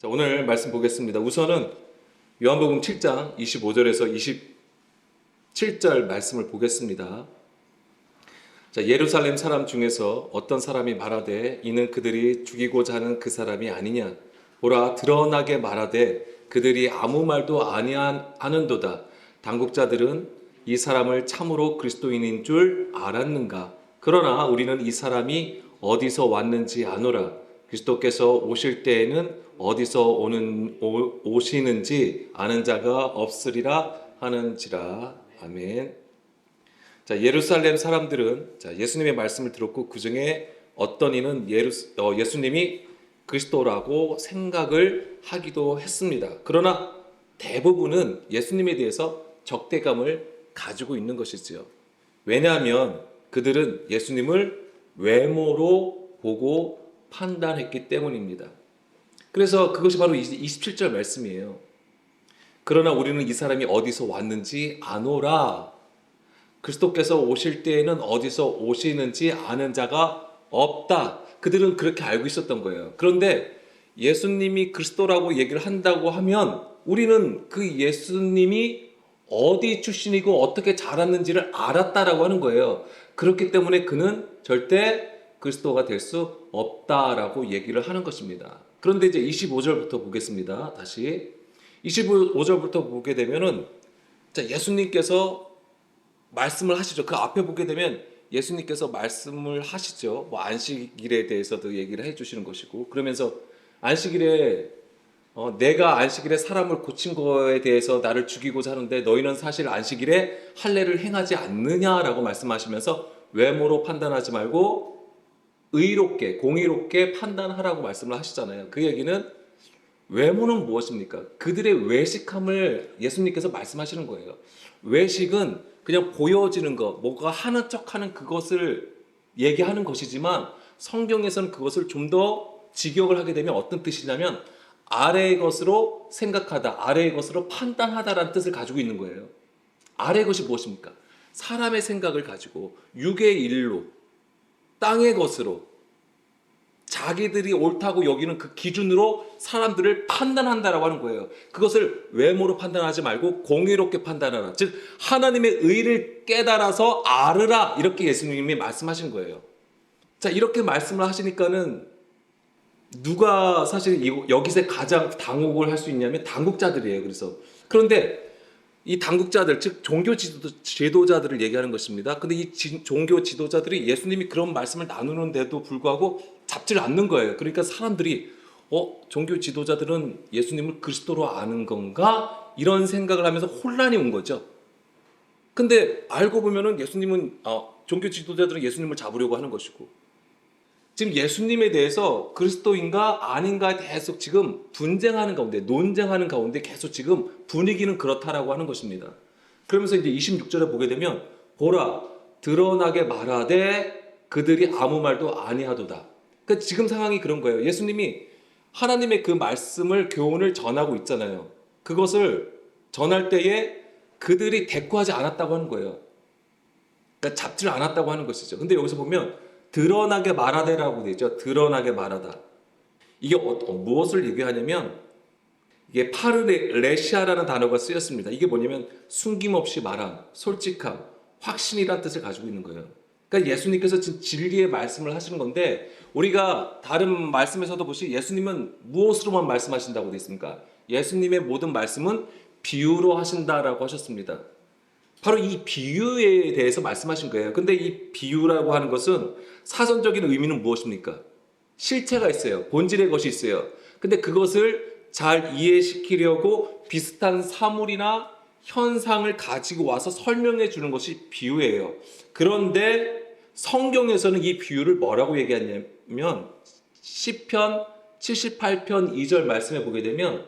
자, 오늘 말씀 보겠습니다. 우선은 요한복음 7장 25절에서 27절 말씀을 보겠습니다. 자, 예루살렘 사람 중에서 어떤 사람이 말하되 이는 그들이 죽이고자 하는 그 사람이 아니냐. 보라, 드러나게 말하되 그들이 아무 말도 아니하는도다. 당국자들은 이 사람을 참으로 그리스도인인 줄 알았는가. 그러나 우리는 이 사람이 어디서 왔는지 아노라. 그리스도께서 오실 때에는 어디서 오시는지 아는 자가 없으리라 하는지라. 아멘. 자, 예루살렘 사람들은 예수님의 말씀을 들었고 그 중에 어떤 이는 예수님이 그리스도라고 생각을 하기도 했습니다. 그러나 대부분은 예수님에 대해서 적대감을 가지고 있는 것이지요. 왜냐하면 그들은 예수님을 외모로 보고 판단했기 때문입니다. 그래서 그것이 바로 27절 말씀이에요. 그러나 우리는 이 사람이 어디서 왔는지 아노라. 그리스도께서 오실 때에는 어디서 오시는지 아는 자가 없다. 그들은 그렇게 알고 있었던 거예요. 그런데 예수님이 그리스도라고 얘기를 한다고 하면 우리는 그 예수님이 어디 출신이고 어떻게 자랐는지를 알았다라고 하는 거예요. 그렇기 때문에 그는 절대 그리스도가 될 수 없다라고 얘기를 하는 것입니다. 그런데 이제 25절부터 보겠습니다. 다시 25절부터 보게 되면은 예수님께서 말씀을 하시죠. 그 앞에 보게 되면 예수님께서 말씀을 하시죠. 뭐 안식일에 대해서도 얘기를 해주시는 것이고, 그러면서 안식일에 내가 안식일에 사람을 고친 거에 대해서 나를 죽이고자 하는데 너희는 사실 안식일에 할례를 행하지 않느냐라고 말씀하시면서 외모로 판단하지 말고 의롭게 공의롭게 판단하라고 말씀을 하시잖아요. 그 얘기는 외모는 무엇입니까? 그들의 외식함을 예수님께서 말씀하시는 거예요. 외식은 그냥 보여지는 것, 뭐가 하는 척하는 그것을 얘기하는 것이지만 성경에서는 그것을 좀 더 직역을 하게 되면 어떤 뜻이냐면 아래의 것으로 생각하다, 아래의 것으로 판단하다라는 뜻을 가지고 있는 거예요. 아래의 것이 무엇입니까? 사람의 생각을 가지고 육의 일로 땅의 것으로 자기들이 옳다고 여기는 그 기준으로 사람들을 판단한다라고 하는 거예요. 그것을 외모로 판단하지 말고 공의롭게 판단하라. 즉 하나님의 의를 깨달아서 알으라. 이렇게 예수님이 말씀하신 거예요. 자, 이렇게 말씀을 하시니까는 누가 사실 여기서 가장 당혹을 할 수 있냐면 당국자들이에요. 그런데 이 당국자들, 즉 종교 지도자들을 얘기하는 것입니다. 근데 이 종교 지도자들이 예수님이 그런 말씀을 나누는데도 불구하고 잡지를 않는 거예요. 그러니까 사람들이 종교 지도자들은 예수님을 그리스도로 아는 건가? 이런 생각을 하면서 혼란이 온 거죠. 근데 알고 보면은 종교 지도자들은 예수님을 잡으려고 하는 것이고, 지금 예수님에 대해서 그리스도인가 아닌가에 대해서 지금 분쟁하는 가운데, 논쟁하는 가운데 계속 지금 분위기는 그렇다라고 하는 것입니다. 그러면서 이제 26절에 보게 되면 보라, 드러나게 말하되 그들이 아무 말도 아니하도다. 그러니까 지금 상황이 그런 거예요. 예수님이 하나님의 그 말씀을, 교훈을 전하고 있잖아요. 그것을 전할 때에 그들이 대꾸하지 않았다고 하는 거예요. 그러니까 잡지를 않았다고 하는 것이죠. 근데 여기서 보면 드러나게 말하되라고 되어 있죠. 드러나게 말하다. 이게 무엇을 얘기하냐면 이게 파르레시아라는 단어가 쓰였습니다. 이게 뭐냐면 숨김없이 말함, 솔직함, 확신이라는 뜻을 가지고 있는 거예요. 그러니까 예수님께서 진리의 말씀을 하시는 건데, 우리가 다른 말씀에서도 보시 예수님은 무엇으로만 말씀하신다고 되어 있습니까? 예수님의 모든 말씀은 비유로 하신다라고 하셨습니다. 바로 이 비유에 대해서 말씀하신 거예요. 근데 이 비유라고 하는 것은 사전적인 의미는 무엇입니까? 실체가 있어요. 본질의 것이 있어요. 근데 그것을 잘 이해시키려고 비슷한 사물이나 현상을 가지고 와서 설명해 주는 것이 비유예요. 그런데 성경에서는 이 비유를 뭐라고 얘기하냐면 시편 78편 2절 말씀에 보게 되면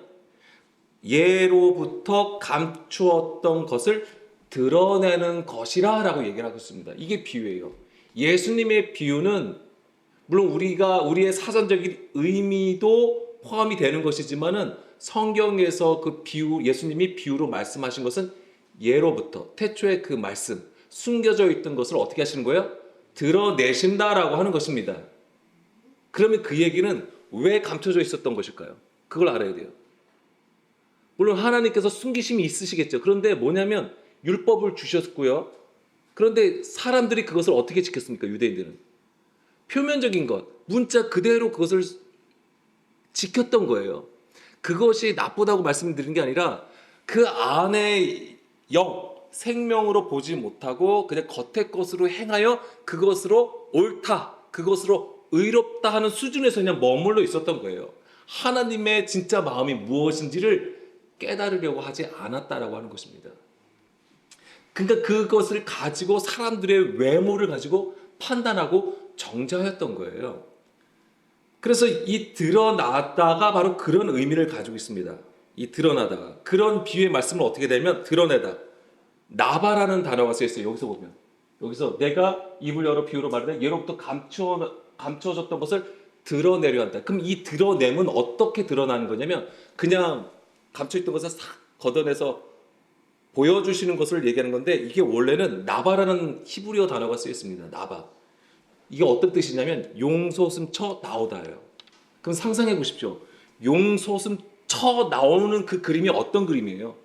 예로부터 감추었던 것을 드러내는 것이라 라고 얘기를 하고 있습니다. 이게 비유예요. 예수님의 비유는 물론 우리의 사전적인 의미도 포함이 되는 것이지만은 성경에서 그 비유, 예수님이 비유로 말씀하신 것은 예로부터, 태초의 그 말씀, 숨겨져 있던 것을 어떻게 하시는 거예요? 드러내신다라고 하는 것입니다. 그러면 그 얘기는 왜 감춰져 있었던 것일까요? 그걸 알아야 돼요. 물론 하나님께서 숨기심이 있으시겠죠. 그런데 뭐냐면 율법을 주셨고요. 그런데 사람들이 그것을 어떻게 지켰습니까? 유대인들은 표면적인 것, 문자 그대로 그것을 지켰던 거예요. 그것이 나쁘다고 말씀드린 게 아니라 그 안에 생명으로 보지 못하고 그냥 겉의 것으로 행하여 그것으로 옳다, 그것으로 의롭다 하는 수준에서 그냥 머물러 있었던 거예요. 하나님의 진짜 마음이 무엇인지를 깨달으려고 하지 않았다라고 하는 것입니다. 그러니까 그것을 가지고 사람들의 외모를 가지고 판단하고 정죄하였던 거예요. 그래서 이 드러나다가 바로 그런 의미를 가지고 있습니다. 이 드러나다가 그런 비유의 말씀을 어떻게 되면 드러내다. 나바라는 단어가 쓰여 있어요. 여기서 보면 여기서 내가 입을 열어 비유로 말하되 예로부터 감추어졌던 것을 드러내려 한다. 그럼 이 드러냄은 어떻게 드러나는 거냐면 그냥 감춰있던 것을 싹 걷어내서 보여주시는 것을 얘기하는 건데 이게 원래는 나바라는 히브리어 단어가 쓰여 있습니다. 나바. 이게 어떤 뜻이냐면 용솟음 쳐 나오다예요. 그럼 상상해 보십시오. 용솟음 쳐 나오는 그 그림이 어떤 그림이에요?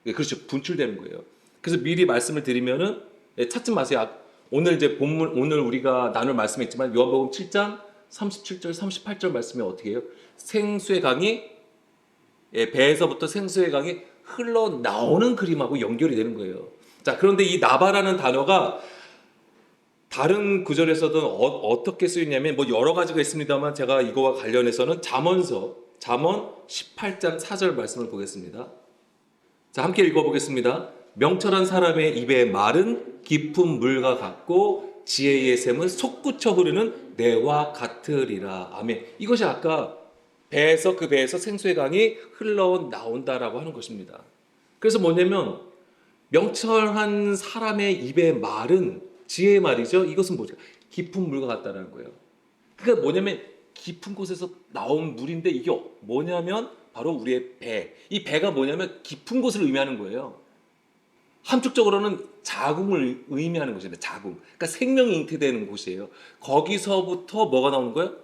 네, 그렇죠. 분출되는 거예요. 그래서 미리 말씀을 드리면은 찾지 마세요. 오늘 이제 본문 오늘 우리가 나눌 말씀이 있지만 요한복음 7장 37절 38절 말씀이 어떻게 해요? 생수의 강이 배에서부터 생수의 강이 흘러나오는 그림하고 연결이 되는 거예요. 자, 그런데 이 나바라는 단어가 다른 구절에서도 어떻게 쓰였냐면 뭐 여러 가지가 있습니다만 제가 이거와 관련해서는 잠언 18장 4절 말씀을 보겠습니다. 자, 함께 읽어보겠습니다. 명철한 사람의 입의 말은 깊은 물과 같고 지혜의 샘은 솟구쳐 흐르는 내와 같으리라. 아멘. 이것이 아까 그 배에서 생수의 강이 흘러나온다라고 하는 것입니다. 그래서 뭐냐면 명철한 사람의 입의 말은 지혜의 말이죠. 이것은 뭐죠? 깊은 물과 같다라는 거예요. 그러니까 뭐냐면 깊은 곳에서 나온 물인데 이게 뭐냐면 바로 우리의 배. 이 배가 뭐냐면 깊은 곳을 의미하는 거예요. 한쪽적으로는 자궁을 의미하는 곳입니다. 자궁. 그러니까 생명이 잉태되는 곳이에요. 거기서부터 뭐가 나오는 거예요?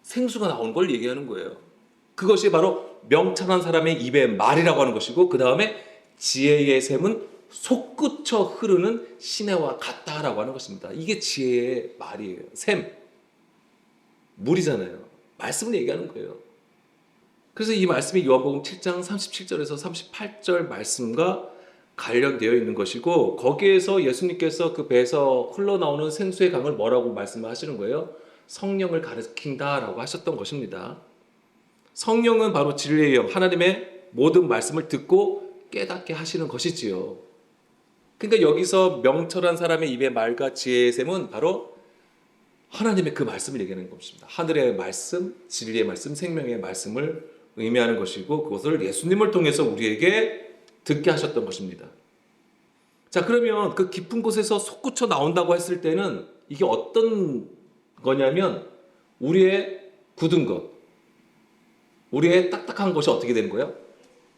생수가 나오는 걸 얘기하는 거예요. 그것이 바로 명철한 사람의 입의 말이라고 하는 것이고 그 다음에 지혜의 샘은 솟구쳐 흐르는 시내와 같다라고 하는 것입니다. 이게 지혜의 말이에요. 샘. 물이잖아요. 말씀을 얘기하는 거예요. 그래서 이 말씀이 요한복음 7장 37절에서 38절 말씀과 관련되어 있는 것이고 거기에서 예수님께서 그 배에서 흘러나오는 생수의 강을 뭐라고 말씀하시는 거예요? 성령을 가리킨다라고 하셨던 것입니다. 성령은 바로 진리의 영, 하나님의 모든 말씀을 듣고 깨닫게 하시는 것이지요. 그러니까 여기서 명철한 사람의 입의 말과 지혜의 샘은 바로 하나님의 그 말씀을 얘기하는 것입니다. 하늘의 말씀, 진리의 말씀, 생명의 말씀을 의미하는 것이고 그것을 예수님을 통해서 우리에게 듣게 하셨던 것입니다. 자, 그러면 그 깊은 곳에서 솟구쳐 나온다고 했을 때는 이게 어떤 거냐면 우리의 굳은 것, 우리의 딱딱한 것이 어떻게 되는 거예요?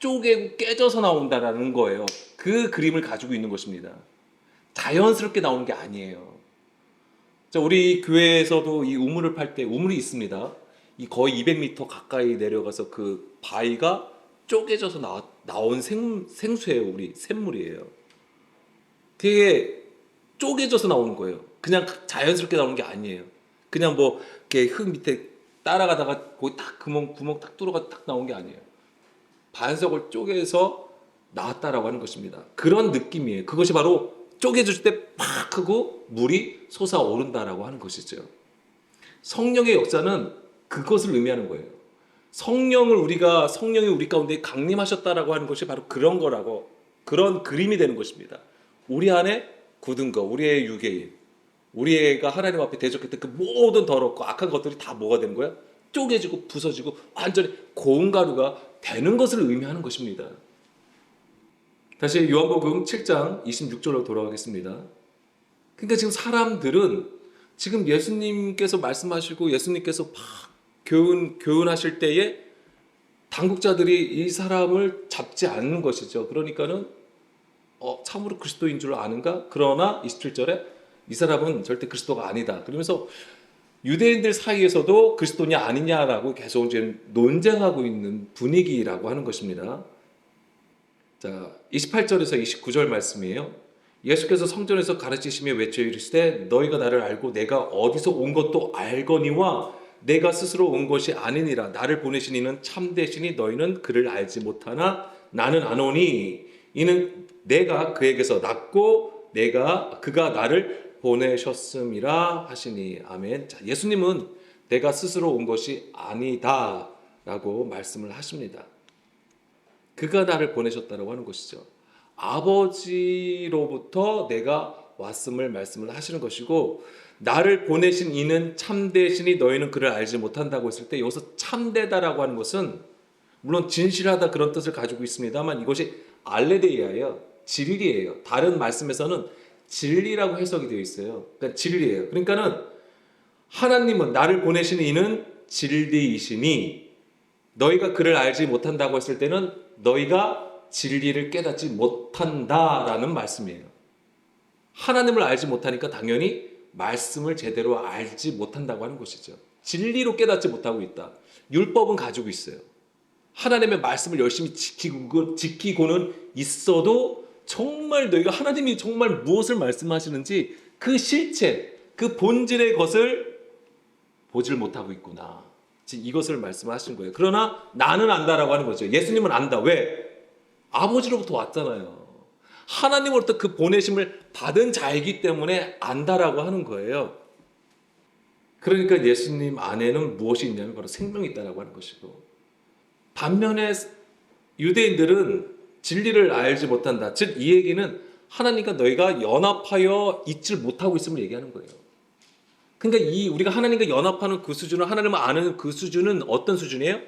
쪼개고 깨져서 나온다라는 거예요. 그 그림을 가지고 있는 것입니다. 자연스럽게 나오는 게 아니에요. 자, 우리 교회에서도 이 우물을 팔 때 우물이 있습니다. 이 거의 200m 가까이 내려가서 그 바위가 쪼개져서 나온 생수예요. 우리 샘물이에요. 되게 쪼개져서 나오는 거예요. 그냥 자연스럽게 나오는 게 아니에요. 그냥 뭐 이렇게 흙 밑에 따라가다가 거기 딱 구멍 딱 뚫어가 딱 나온 게 아니에요. 반석을 쪼개서 나왔다라고 하는 것입니다. 그런 느낌이에요. 그것이 바로 쪼개질 때 팍 하고 물이 솟아오른다라고 하는 것이죠. 성령의 역사는 그것을 의미하는 거예요. 성령이 우리 가운데 강림하셨다라고 하는 것이 바로 그런 거라고, 그런 그림이 되는 것입니다. 우리 안에 굳은 거, 우리의 유괴인, 우리가 하나님 앞에 대적했던 그 모든 더럽고 악한 것들이 다 뭐가 되는 거야? 쪼개지고 부서지고 완전히 고운 가루가 되는 것을 의미하는 것입니다. 다시 요한복음 7장 26절로 돌아가겠습니다. 그러니까 지금 사람들은 지금 예수님께서 말씀하시고 예수님께서 막 교훈하실 때에 당국자들이 이 사람을 잡지 않는 것이죠. 그러니까는 참으로 그리스도인 줄 아는가? 그러나 27절에 이 사람은 절대 그리스도가 아니다. 그러면서 유대인들 사이에서도 그리스도냐 아니냐라고 계속 이제 논쟁하고 있는 분위기라고 하는 것입니다. 자, 28절에서 29절 말씀이에요. 예수께서 성전에서 가르치시며 외쳐 이르시되 너희가 나를 알고 내가 어디서 온 것도 알거니와 내가 스스로 온 것이 아니니라. 나를 보내신 이는 참되시니 너희는 그를 알지 못하나 나는 아노니 이는 내가 그에게서 났고 그가 나를 보내셨음이라 하시니. 아멘. 자, 예수님은 내가 스스로 온 것이 아니다라고 말씀을 하십니다. 그가 나를 보내셨다라고 하는 것이죠. 아버지로부터 내가 왔음을 말씀을 하시는 것이고, 나를 보내신 이는 참되시니 너희는 그를 알지 못한다고 했을 때, 여기서 참되다라고 하는 것은 물론 진실하다 그런 뜻을 가지고 있습니다만 이것이 알레데이아예요. 진리예요. 다른 말씀에서는 진리라고 해석이 되어 있어요. 그러니까 진리예요. 그러니까는 하나님은 나를 보내신 이는 진리이시니 너희가 그를 알지 못한다고 했을 때는 너희가 진리를 깨닫지 못한다라는 말씀이에요. 하나님을 알지 못하니까 당연히 말씀을 제대로 알지 못한다고 하는 것이죠. 진리로 깨닫지 못하고 있다. 율법은 가지고 있어요. 하나님의 말씀을 열심히 지키고는 있어도 정말 너희가 하나님이 정말 무엇을 말씀하시는지 그 실체, 그 본질의 것을 보질 못하고 있구나. 이것을 말씀하신 거예요. 그러나 나는 안다라고 하는 거죠. 예수님은 안다. 왜? 아버지로부터 왔잖아요. 하나님으로부터 그 보내심을 받은 자이기 때문에 안다라고 하는 거예요. 그러니까 예수님 안에는 무엇이 있냐면 바로 생명이 있다라고 하는 것이고, 반면에 유대인들은 진리를 알지 못한다. 즉 이 얘기는 하나님과 너희가 연합하여 있질 못하고 있음을 얘기하는 거예요. 그러니까 우리가 하나님과 연합하는 그 수준을, 하나님을 아는 그 수준은 어떤 수준이에요?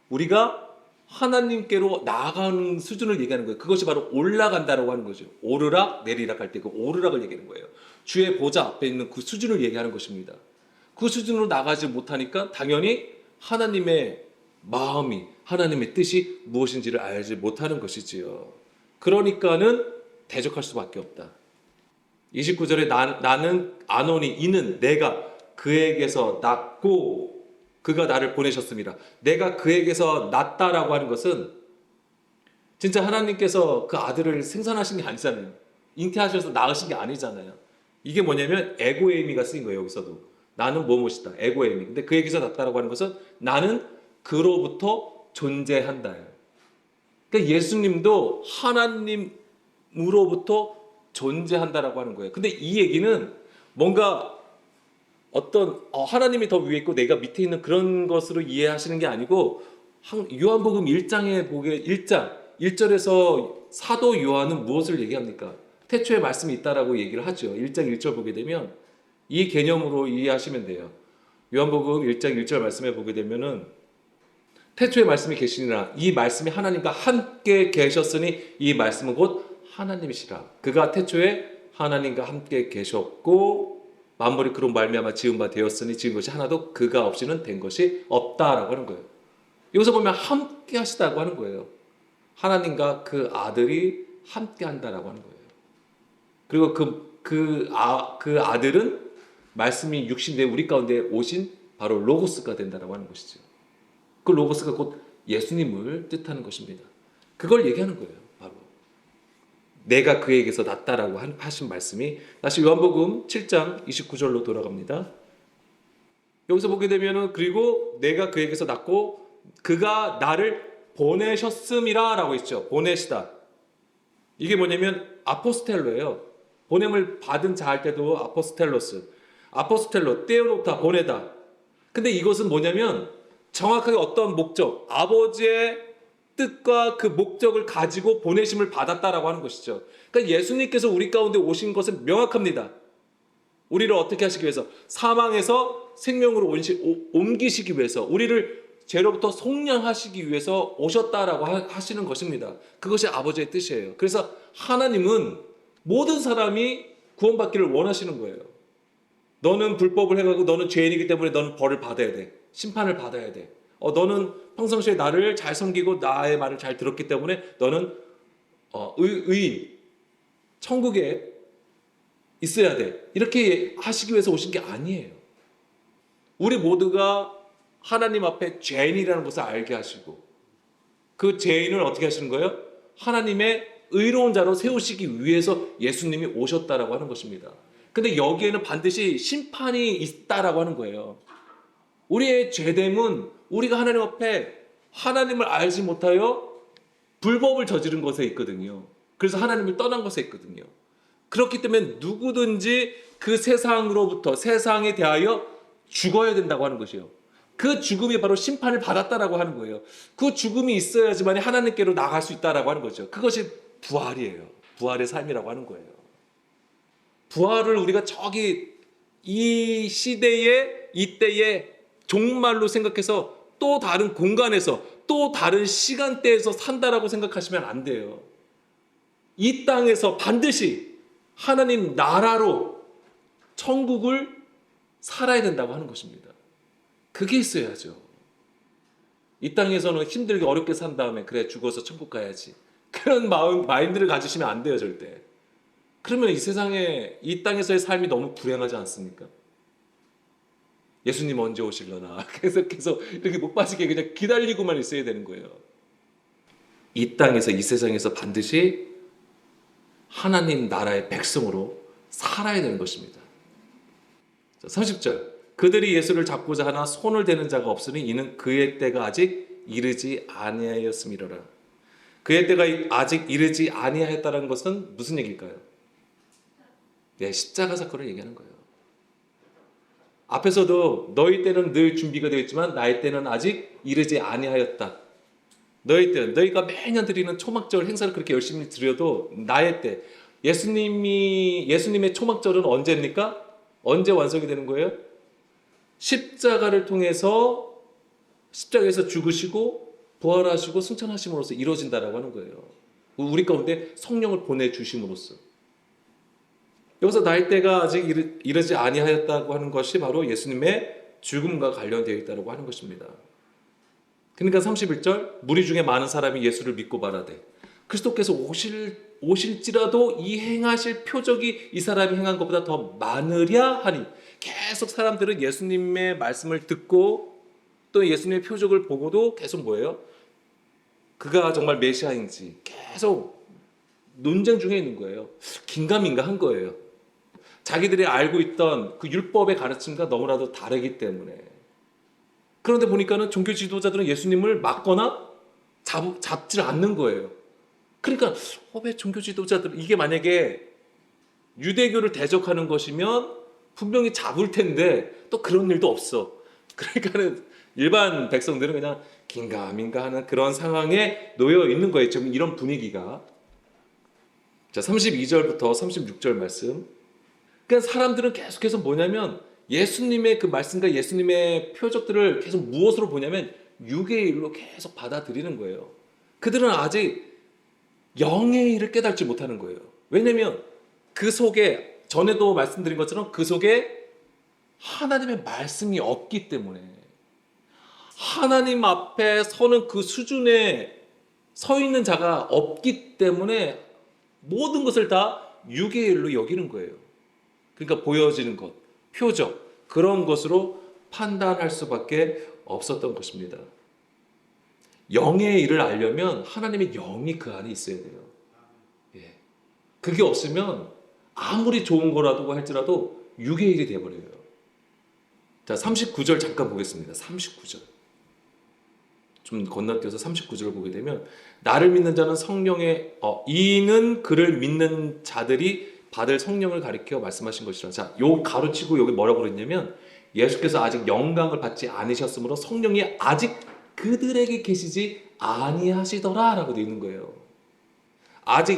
우리가 하나님께로 나아가는 수준을 얘기하는 거예요. 그것이 바로 올라간다라고 하는 거죠. 오르락 내리락 할 때 그 오르락을 얘기하는 거예요. 주의 보좌 앞에 있는 그 수준을 얘기하는 것입니다. 그 수준으로 나가지 못하니까 당연히 하나님의 마음이, 하나님의 뜻이 무엇인지를 알지 못하는 것이지요. 그러니까는 대적할 수밖에 없다. 29절에 나는 아노니 이는 내가 그에게서 났고 그가 나를 보내셨습니다. 내가 그에게서 났다라고 하는 것은 진짜 하나님께서 그 아들을 생산하신 게 아니잖아요. 잉태하셔서 낳으신 게 아니잖아요. 이게 뭐냐면 에고의 의미가 쓰인 거예요. 여기서도 나는 뭐뭐이다. 에고의 의미. 근데 그에게서 났다라고 하는 것은 나는 그로부터 존재한다예요. 그러니까 예수님도 하나님으로부터 존재한다라고 하는 거예요. 근데 이 얘기는 뭔가 어떤 하나님이 더 위에 있고 내가 밑에 있는 그런 것으로 이해하시는 게 아니고, 요한복음 1장에 보게 1절에서 사도 요한은 무엇을 얘기합니까? 태초에 말씀이 있다라고 얘기를 하죠. 1장 1절 보게 되면 이 개념으로 이해하시면 돼요. 요한복음 1장 1절 말씀에 보게 되면은 태초에 말씀이 계시니라. 이 말씀이 하나님과 함께 계셨으니 이 말씀은 곧 하나님이시라. 그가 태초에 하나님과 함께 계셨고 만물이 그로 말미암아 지은 바 되었으니 지은 것이 하나도 그가 없이는 된 것이 없다라고 하는 거예요. 여기서 보면 함께 하시다고 하는 거예요. 하나님과 그 아들이 함께 한다라고 하는 거예요. 그리고 그 아들은 말씀이 육신된 우리 가운데 오신 바로 로고스가 된다라고 하는 것이죠. 그 로고스가 곧 예수님을 뜻하는 것입니다. 그걸 얘기하는 거예요. 바로 내가 그에게서 났다라고 하신 말씀이 다시 요한복음 7장 29절로 돌아갑니다. 여기서 보게 되면은 그리고 내가 그에게서 났고 그가 나를 보내셨음이라 라고 했죠. 보내시다. 이게 뭐냐면 아포스텔로예요. 보냄을 받은 자 할 때도 아포스텔로 떼어놓다, 보내다. 근데 이것은 뭐냐면 정확하게 어떤 목적, 아버지의 뜻과 그 목적을 가지고 보내심을 받았다라고 하는 것이죠. 그러니까 예수님께서 우리 가운데 오신 것은 명확합니다. 우리를 어떻게 하시기 위해서? 사망에서 생명으로 옮기시기 위해서, 우리를 죄로부터 속량하시기 위해서 오셨다라고 하시는 것입니다. 그것이 아버지의 뜻이에요. 그래서 하나님은 모든 사람이 구원받기를 원하시는 거예요. 너는 불법을 해가고 너는 죄인이기 때문에 너는 벌을 받아야 돼. 심판을 받아야 돼. 너는 평상시에 나를 잘 섬기고 나의 말을 잘 들었기 때문에 너는 의인, 천국에 있어야 돼. 이렇게 하시기 위해서 오신 게 아니에요. 우리 모두가 하나님 앞에 죄인이라는 것을 알게 하시고 그 죄인을 어떻게 하시는 거예요? 하나님의 의로운 자로 세우시기 위해서 예수님이 오셨다라고 하는 것입니다. 근데 여기에는 반드시 심판이 있다라고 하는 거예요. 우리의 죄됨은 우리가 하나님 앞에 하나님을 알지 못하여 불법을 저지른 것에 있거든요. 그래서 하나님을 떠난 것에 있거든요. 그렇기 때문에 누구든지 그 세상으로부터 세상에 대하여 죽어야 된다고 하는 것이요. 그 죽음이 바로 심판을 받았다라고 하는 거예요. 그 죽음이 있어야지만 하나님께로 나갈 수 있다라고 하는 거죠. 그것이 부활이에요. 부활의 삶이라고 하는 거예요. 부활을 우리가 저기 이 시대에 이때에 종말로 생각해서 또 다른 공간에서 또 다른 시간대에서 산다라고 생각하시면 안 돼요. 이 땅에서 반드시 하나님 나라로 천국을 살아야 된다고 하는 것입니다. 그게 있어야죠. 이 땅에서는 힘들게 어렵게 산 다음에 그래 죽어서 천국 가야지. 그런 마인드를 가지시면 안 돼요, 절대. 그러면 이 세상에 이 땅에서의 삶이 너무 불행하지 않습니까? 예수님 언제 오실려나 계속해서 이렇게 못 빠지게 그냥 기다리고만 있어야 되는 거예요. 이 땅에서 이 세상에서 반드시 하나님 나라의 백성으로 살아야 되는 것입니다. 30절 그들이 예수를 잡고자 하나 손을 대는 자가 없으니 이는 그의 때가 아직 이르지 아니하였음이로라. 그의 때가 아직 이르지 아니하였다는 것은 무슨 얘기일까요? 네, 십자가 사건을 얘기하는 거예요. 앞에서도 너희 때는 늘 준비가 되어 있지만 나의 때는 아직 이르지 아니하였다. 너희 때는 너희가 매년 드리는 초막절 행사를 그렇게 열심히 드려도 나의 때 예수님의 초막절은 언제입니까? 언제 완성이 되는 거예요? 십자가를 통해서 십자가에서 죽으시고 부활하시고 승천하심으로써 이루어진다라고 하는 거예요. 우리 가운데 성령을 보내주심으로써. 여기서 나의 때가 아직 이르지 아니하였다고 하는 것이 바로 예수님의 죽음과 관련되어 있다고 하는 것입니다. 그러니까 31절 무리 중에 많은 사람이 예수를 믿고 말하되 그리스도께서 오실지라도 이 행하실 표적이 이 사람이 행한 것보다 더 많으랴 하니 계속 사람들은 예수님의 말씀을 듣고 또 예수님의 표적을 보고도 계속 뭐예요? 그가 정말 메시아인지 계속 논쟁 중에 있는 거예요. 긴가민가 한 거예요. 자기들이 알고 있던 그 율법의 가르침과 너무나도 다르기 때문에. 그런데 보니까는 종교 지도자들은 예수님을 막거나 잡질 않는 거예요. 그러니까 왜 종교 지도자들 이게 만약에 유대교를 대적하는 것이면 분명히 잡을 텐데 또 그런 일도 없어. 그러니까는 일반 백성들은 그냥 긴가민가 하는 그런 상황에 놓여 있는 거예요. 지금 이런 분위기가. 자, 32절부터 36절 말씀. 그러니까 사람들은 계속해서 뭐냐면 예수님의 그 말씀과 예수님의 표적들을 계속 무엇으로 보냐면 육의 일로 계속 받아들이는 거예요. 그들은 아직 영의 일을 깨닫지 못하는 거예요. 왜냐하면 그 속에 전에도 말씀드린 것처럼 그 속에 하나님의 말씀이 없기 때문에 하나님 앞에 서는 그 수준에 서 있는 자가 없기 때문에 모든 것을 다 육의 일로 여기는 거예요. 그러니까 보여지는 것, 표적 그런 것으로 판단할 수밖에 없었던 것입니다. 영의 일을 알려면 하나님의 영이 그 안에 있어야 돼요. 예. 그게 없으면 아무리 좋은 거라도 할지라도 육의 일이 되어버려요. 자, 39절 잠깐 보겠습니다. 39절. 좀 건너뛰어서 39절을 보게 되면 나를 믿는 자는 이는 그를 믿는 자들이 받을 성령을 가리켜 말씀하신 것이라. 자, 요 가로치고 여기 뭐라고 그랬냐면 예수께서 아직 영광을 받지 않으셨으므로 성령이 아직 그들에게 계시지 아니하시더라라고 되어 있는 거예요.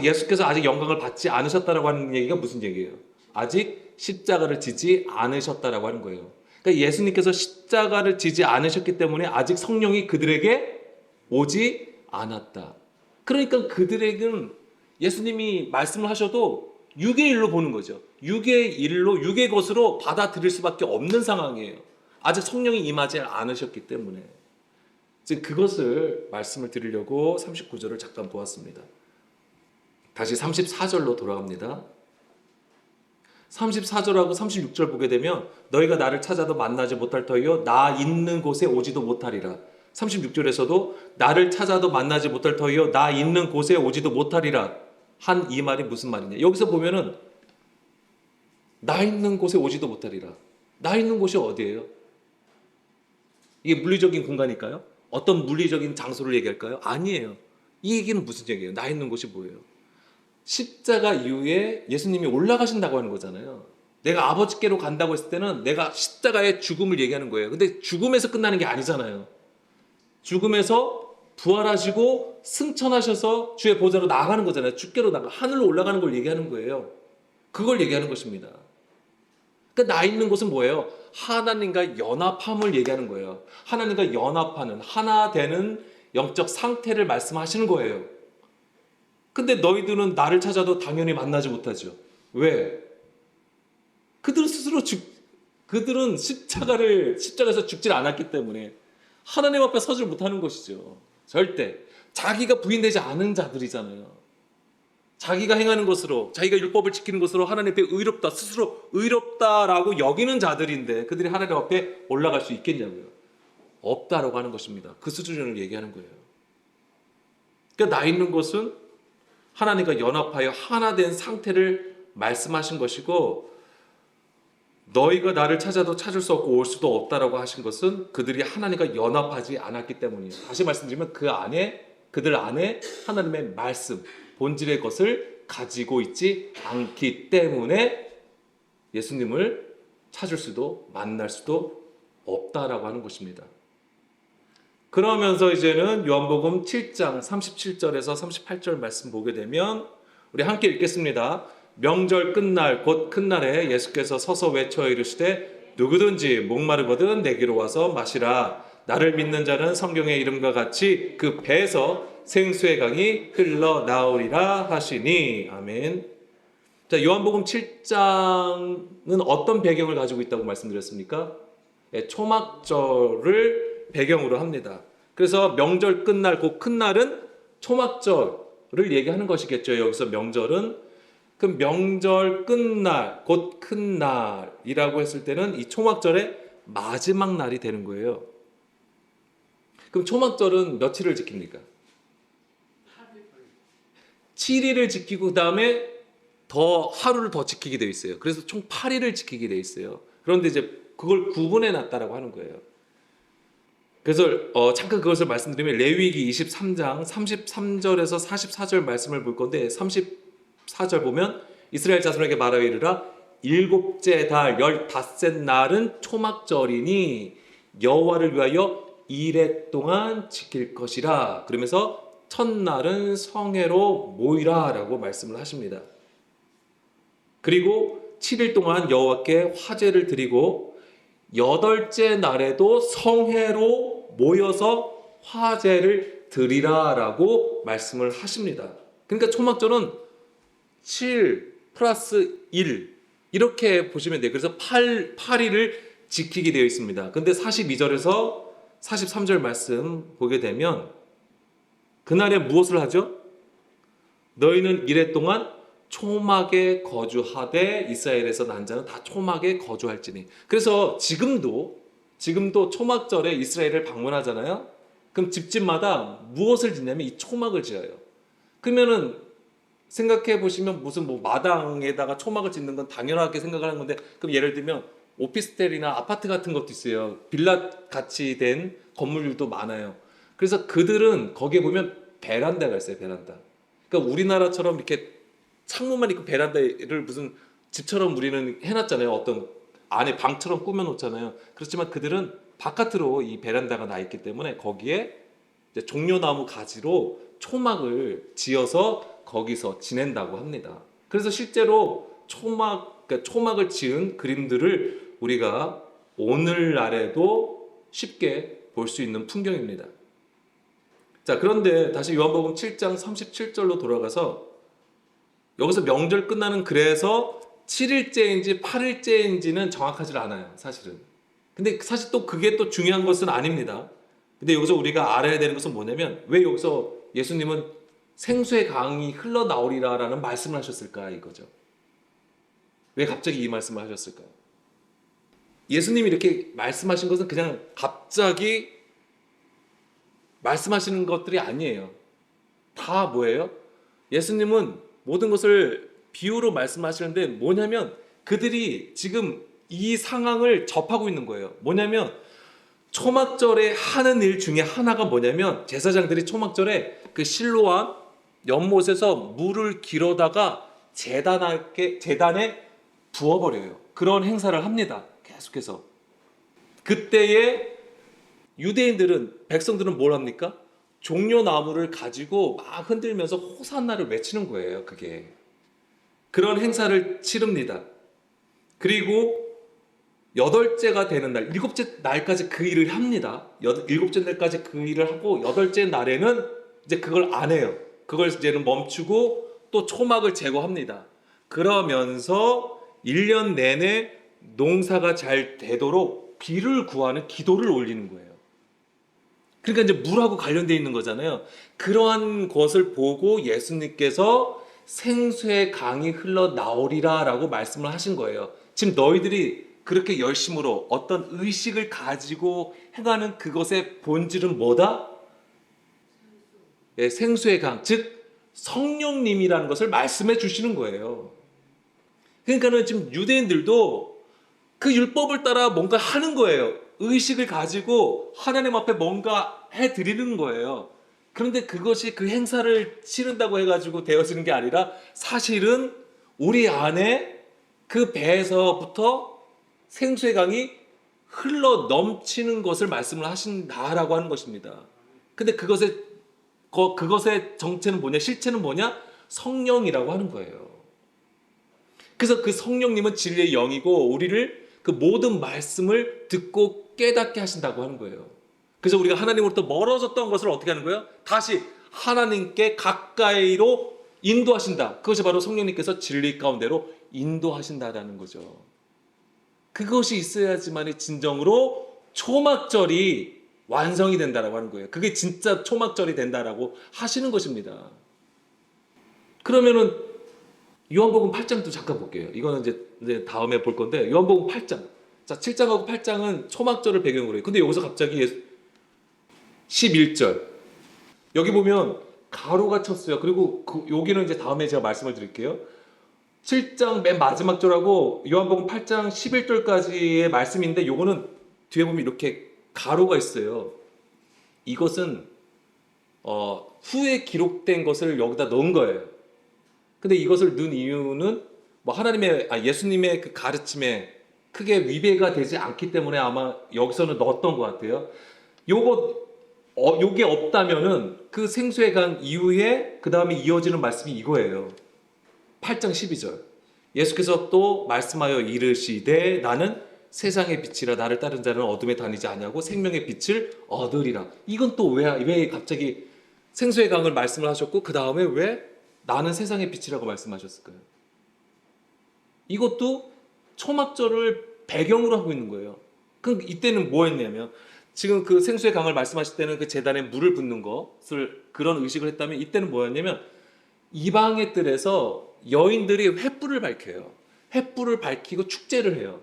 예수께서 아직 영광을 받지 않으셨다라고 하는 얘기가 무슨 얘기예요? 아직 십자가를 지지 않으셨다라고 하는 거예요. 그러니까 예수님께서 십자가를 지지 않으셨기 때문에 아직 성령이 그들에게 오지 않았다. 그러니까 그들에게는 예수님이 말씀을 하셔도 육의 일로 보는 거죠. 육의 것으로 받아들일 수밖에 없는 상황이에요. 아직 성령이 임하지 않으셨기 때문에. 즉 그것을 말씀을 드리려고 39절을 잠깐 보았습니다. 다시 34절로 돌아갑니다. 34절하고 36절 보게 되면 너희가 나를 찾아도 만나지 못할 터이요 나 있는 곳에 오지도 못하리라. 36절에서도 나를 찾아도 만나지 못할 터이요 나 있는 곳에 오지도 못하리라 한 이 말이 무슨 말이냐. 여기서 보면은 나 있는 곳에 오지도 못하리라. 나 있는 곳이 어디예요? 이게 물리적인 공간일까요? 어떤 물리적인 장소를 얘기할까요? 아니에요. 이 얘기는 무슨 얘기예요? 나 있는 곳이 뭐예요? 십자가 이후에 예수님이 올라가신다고 하는 거잖아요. 내가 아버지께로 간다고 했을 때는 내가 십자가의 죽음을 얘기하는 거예요. 근데 죽음에서 끝나는 게 아니잖아요. 죽음에서 부활하시고 승천하셔서 주의 보좌로 나가는 거잖아요. 주께로 나가 하늘로 올라가는 걸 얘기하는 거예요. 그걸 얘기하는 것입니다. 그러니까 나 있는 곳은 뭐예요? 하나님과 연합함을 얘기하는 거예요. 하나님과 연합하는 하나 되는 영적 상태를 말씀하시는 거예요. 근데 너희들은 나를 찾아도 당연히 만나지 못하죠. 왜? 그들은 스스로 그들은 십자가에서 죽질 않았기 때문에 하나님 앞에 서질 못하는 것이죠. 절대. 자기가 부인되지 않은 자들이잖아요. 자기가 행하는 것으로, 자기가 율법을 지키는 것으로 하나님 앞에 의롭다, 스스로 의롭다라고 여기는 자들인데 그들이 하나님 앞에 올라갈 수 있겠냐고요. 없다라고 하는 것입니다. 그 수준을 얘기하는 거예요. 그러니까 나 있는 것은 하나님과 연합하여 하나 된 상태를 말씀하신 것이고, 너희가 나를 찾아도 찾을 수 없고 올 수도 없다라고 하신 것은 그들이 하나님과 연합하지 않았기 때문이에요. 다시 말씀드리면 그들 안에 하나님의 말씀, 본질의 것을 가지고 있지 않기 때문에 예수님을 찾을 수도 만날 수도 없다라고 하는 것입니다. 그러면서 이제는 요한복음 7장 37절에서 38절 말씀 보게 되면 우리 함께 읽겠습니다. 명절 끝날 곧 큰 날에 예수께서 서서 외쳐 이르시되 누구든지 목마르거든 내게로 와서 마시라. 나를 믿는 자는 성경의 이름과 같이 그 배에서 생수의 강이 흘러나오리라 하시니. 아멘. 자, 요한복음 7장은 어떤 배경을 가지고 있다고 말씀드렸습니까? 초막절을 배경으로 합니다. 그래서 명절 끝날 곧 큰 날은 초막절을 얘기하는 것이겠죠. 여기서 명절은 그 명절 끝날 곧 큰 날이라고 했을 때는 이 초막절의 마지막 날이 되는 거예요. 그럼 초막절은 며칠을 지킵니까? 7일을 지키고 그 다음에 하루를 더 지키게 되어 있어요. 그래서 총 8일을 지키게 되어 있어요. 그런데 이제 그걸 구분해 놨다라고 하는 거예요. 그래서 잠깐 그것을 말씀드리면 레위기 23장 33절에서 44절 말씀을 볼 건데 34절 보면 이스라엘 자손에게 말하여 이르라 일곱째 달 15째 날은 초막절이니 여호와를 위하여 이레 동안 지킬 것이라. 그러면서 첫날은 성회로 모이라 라고 말씀을 하십니다. 그리고 7일 동안 여호와께 화제를 드리고 8째 날에도 성회로 모여서 화제를 드리라 라고 말씀을 하십니다. 그러니까 초막절은 7 플러스 1 이렇게 보시면 돼요. 그래서 8일을 지키게 되어 있습니다. 근데 42절에서 43절 말씀 보게 되면 그날에 무엇을 하죠? 너희는 이래 동안 초막에 거주하되 이스라엘에서 난 자는 다 초막에 거주할지니. 그래서 지금도 초막절에 이스라엘을 방문하잖아요. 그럼 집집마다 무엇을 짓냐면 이 초막을 지어요. 그러면은 생각해 보시면 무슨 마당에다가 초막을 짓는 건 당연하게 생각하는 건데, 그럼 예를 들면 오피스텔이나 아파트 같은 것도 있어요. 빌라 같이 된 건물들도 많아요. 그래서 그들은 거기에 보면 베란다가 있어요. 베란다. 그러니까 우리나라처럼 이렇게 창문만 있고 베란다를 무슨 집처럼 우리는 해놨잖아요. 어떤 안에 방처럼 꾸며놓잖아요. 그렇지만 그들은 바깥으로 이 베란다가 나 있기 때문에 거기에 이제 종려나무 가지로 초막을 지어서 거기서 지낸다고 합니다. 그래서 실제로 초막을 지은 그림들을 우리가 오늘날에도 쉽게 볼 수 있는 풍경입니다. 자, 그런데 다시 요한복음 7장 37절로 돌아가서 여기서 명절 끝나는 그래서 7일째인지 8일째인지는 정확하지 않아요. 사실은. 근데 사실 또 그게 또 중요한 것은 아닙니다. 근데 여기서 우리가 알아야 되는 것은 뭐냐면 왜 여기서 예수님은 생수의 강이 흘러나오리라라는 말씀을 하셨을까 이거죠. 왜 갑자기 이 말씀을 하셨을까요? 예수님이 이렇게 말씀하신 것은 그냥 갑자기 말씀하시는 것들이 아니에요. 다 뭐예요? 예수님은 모든 것을 비유로 말씀하시는데 뭐냐면 그들이 지금 이 상황을 접하고 있는 거예요. 뭐냐면 초막절에 하는 일 중에 하나가 뭐냐면 제사장들이 초막절에 그 실로암 연못에서 물을 길어다가 제단에 부어버려요. 그런 행사를 합니다. 계속해서. 그때에 유대인들은 백성들은 뭘 합니까? 종려나무를 가지고 막 흔들면서 호산나를 외치는 거예요. 그게 그런 행사를 치릅니다. 그리고 여덟째가 되는 날, 일곱째 날까지 그 일을 합니다. 일곱째 날까지 그 일을 하고 여덟째 날에는 이제 그걸 안 해요. 그걸 이제는 멈추고 또 초막을 제거합니다. 그러면서 1년 내내 농사가 잘 되도록 비를 구하는 기도를 올리는 거예요. 그러니까 이제 물하고 관련되어 있는 거잖아요. 그러한 것을 보고 예수님께서 생수의 강이 흘러나오리라 라고 말씀을 하신 거예요. 지금 너희들이 그렇게 열심으로 어떤 의식을 가지고 행하는 그것의 본질은 뭐다? 예, 생수의 강, 즉 성령님이라는 것을 말씀해 주시는 거예요. 그러니까는 지금 유대인들도 그 율법을 따라 뭔가 하는 거예요. 의식을 가지고 하나님 앞에 뭔가 해드리는 거예요. 그런데 그것이 그 행사를 치른다고 해가지고 되어지는 게 아니라 사실은 우리 안에 그 배에서부터 생수의 강이 흘러 넘치는 것을 말씀을 하신다라고 하는 것입니다. 근데 그것의 정체는 뭐냐? 실체는 뭐냐? 성령이라고 하는 거예요. 그래서 그 성령님은 진리의 영이고 우리를 그 모든 말씀을 듣고 깨닫게 하신다고 하는 거예요. 그래서 우리가 하나님으로부터 멀어졌던 것을 어떻게 하는 거예요? 다시 하나님께 가까이로 인도하신다. 그것이 바로 성령님께서 진리 가운데로 인도하신다라는 거죠. 그것이 있어야지만 진정으로 초막절이 완성이 된다라고 하는 거예요. 그게 진짜 초막절이 된다라고 하시는 것입니다. 그러면은 요한복음 8장도 잠깐 볼게요. 이거는 이제 다음에 볼 건데 요한복음 8장. 자, 7장하고 8장은 초막절을 배경으로 해요. 근데 여기서 갑자기 11절. 여기 보면 가로가 쳤어요. 그리고 여기는 이제 다음에 제가 말씀을 드릴게요. 7장 맨 마지막 절하고 요한복음 8장 11절까지의 말씀인데 요거는 뒤에 보면 이렇게 가로가 있어요. 이것은 후에 기록된 것을 여기다 넣은 거예요. 근데 이것을 넣은 이유는 뭐 예수님의 그 가르침에 크게 위배가 되지 않기 때문에 아마 여기서는 넣었던 것 같아요. 요게 없다면은 그 생수의 강 이후에 그 다음에 이어지는 말씀이 이거예요. 8장 12절. 예수께서 또 말씀하여 이르시되 나는 세상의 빛이라 나를 따른 자는 어둠에 다니지 아니하고 생명의 빛을 얻으리라. 이건 또 왜 갑자기 생수의 강을 말씀을 하셨고 그 다음에 왜 나는 세상의 빛이라고 말씀하셨을까요? 이것도 초막절을 배경으로 하고 있는 거예요. 그럼 이때는 뭐 했냐면 지금 그 생수의 강을 말씀하실 때는 그 제단에 물을 붓는 것을 그런 의식을 했다면 이때는 뭐였냐면 이방의 뜰에서 여인들이 횃불을 밝혀요. 횃불을 밝히고 축제를 해요.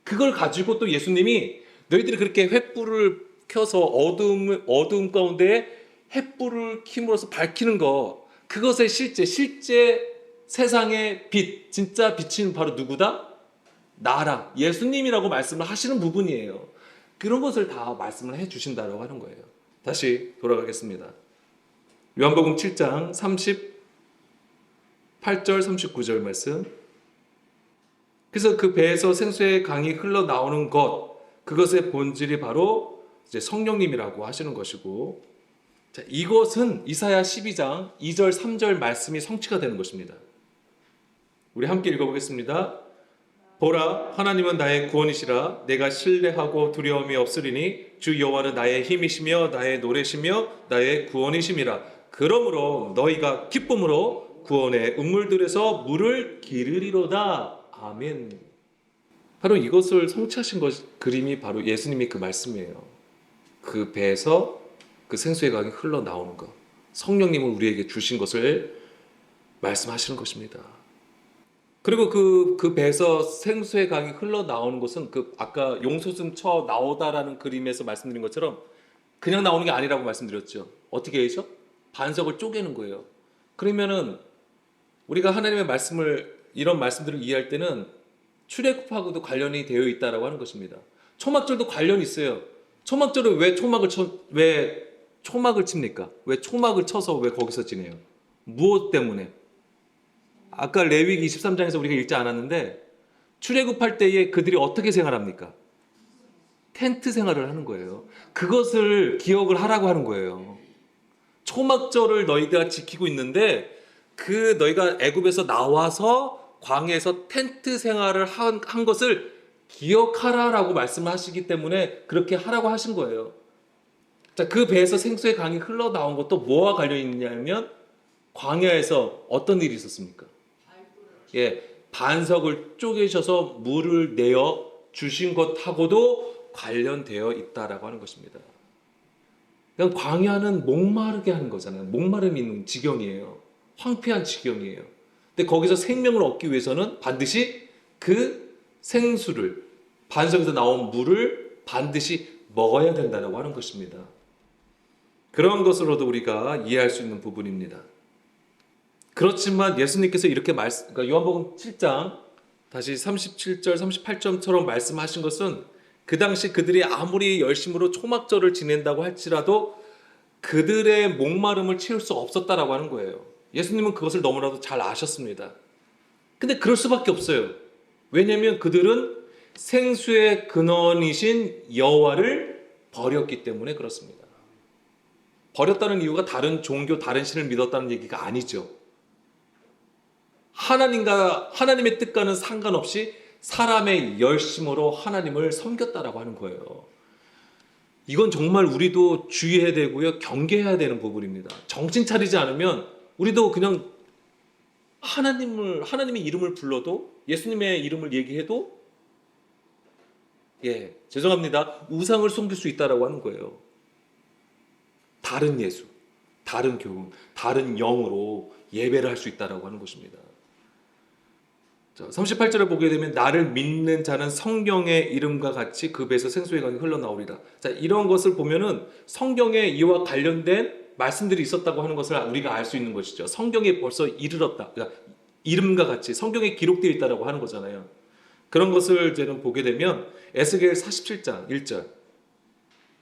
그걸 가지고 또 예수님이 너희들이 그렇게 횃불을 켜서 어두움 가운데 횃불을 킴으로써 밝히는 거 그것의 실제 세상의 빛 진짜 빛은 바로 누구다? 나라 예수님이라고 말씀을 하시는 부분이에요. 그런 것을 다 말씀을 해주신다고 하는 거예요. 다시 돌아가겠습니다. 요한복음 7장 38절 39절 말씀. 그래서 그 배에서 생수의 강이 흘러나오는 그것의 본질이 바로 이제 성령님이라고 하시는 것이고, 자, 이것은 이사야 12장 2절 3절 말씀이 성취가 되는 것입니다. 우리 함께 읽어보겠습니다. 보라, 하나님은 나의 구원이시라. 내가 신뢰하고 두려움이 없으리니 주 여호와는 나의 힘이시며 나의 노래시며 나의 구원이심이라. 그러므로 너희가 기쁨으로 구원의 운물들에서 물을 기르리로다. 아멘. 바로 이것을 성취하신 그림이 바로 예수님이 그 말씀이에요. 그 배에서 그 생수의 강이 흘러나오는 것, 성령님은 우리에게 주신 것을 말씀하시는 것입니다. 그리고 그 배에서 생수의 강이 흘러나오는 곳은 그 아까 용솟음 쳐 나오다라는 그림에서 말씀드린 것처럼 그냥 나오는 게 아니라고 말씀드렸죠. 어떻게 해죠? 반석을 쪼개는 거예요. 그러면은 우리가 하나님의 말씀을 이런 말씀들을 이해할 때는 출애굽하고도 관련이 되어 있다라고 하는 것입니다. 초막절도 관련이 있어요. 초막절을 왜 초막을 칩니까? 왜 초막을 쳐서 왜 거기서 지내요? 무엇 때문에? 아까 레위기 23장에서 우리가 읽지 않았는데 출애굽할 때에 그들이 어떻게 생활합니까? 텐트 생활을 하는 거예요. 그것을 기억을 하라고 하는 거예요. 초막절을 너희가 지키고 있는데 그 너희가 애굽에서 나와서 광야에서 텐트 생활을 한 것을 기억하라라고 말씀하시기 때문에 그렇게 하라고 하신 거예요. 자, 그 배에서 생수의 강이 흘러나온 것도 뭐와 관련이 있냐면 광야에서 어떤 일이 있었습니까? 예, 반석을 쪼개셔서 물을 내어 주신 것하고도 관련되어 있다라고 하는 것입니다. 그냥 광야는 목마르게 하는 거잖아요. 목마름이 있는 지경이에요. 황폐한 지경이에요. 근데 거기서 생명을 얻기 위해서는 반드시 그 생수를, 반석에서 나온 물을 반드시 먹어야 된다고 하는 것입니다. 그런 것으로도 우리가 이해할 수 있는 부분입니다. 그렇지만 예수님께서 이렇게 그러니까 요한복음 7장 다시 37절 38절처럼 말씀하신 것은 그 당시 그들이 아무리 열심으로 초막절을 지낸다고 할지라도 그들의 목마름을 채울 수 없었다라고 하는 거예요. 예수님은 그것을 너무나도 잘 아셨습니다. 근데 그럴 수밖에 없어요. 왜냐하면 그들은 생수의 근원이신 여호와를 버렸기 때문에 그렇습니다. 버렸다는 이유가 다른 종교, 다른 신을 믿었다는 얘기가 아니죠. 하나님의 뜻과는 상관없이 사람의 열심으로 하나님을 섬겼다라고 하는 거예요. 이건 정말 우리도 주의해야 되고요, 경계해야 되는 부분입니다. 정신 차리지 않으면 우리도 그냥 하나님의 이름을 불러도, 예수님의 이름을 얘기해도, 죄송합니다, 우상을 섬길 수 있다라고 하는 거예요. 다른 예수, 다른 교훈, 다른 영으로 예배를 할 수 있다라고 하는 것입니다. 38절을 보게 되면 나를 믿는 자는 성경의 이름과 같이 그 배에서 생수의 강이 흘러나오리라. 자, 이런 것을 보면은 성경에 이와 관련된 말씀들이 있었다고 하는 것을 우리가 알 수 있는 것이죠. 성경에 벌써 이르렀다. 그러니까 이름과 같이 성경에 기록되어 있다라고 하는 거잖아요. 그런 것을 저는 보게 되면 에스겔 47장 1절.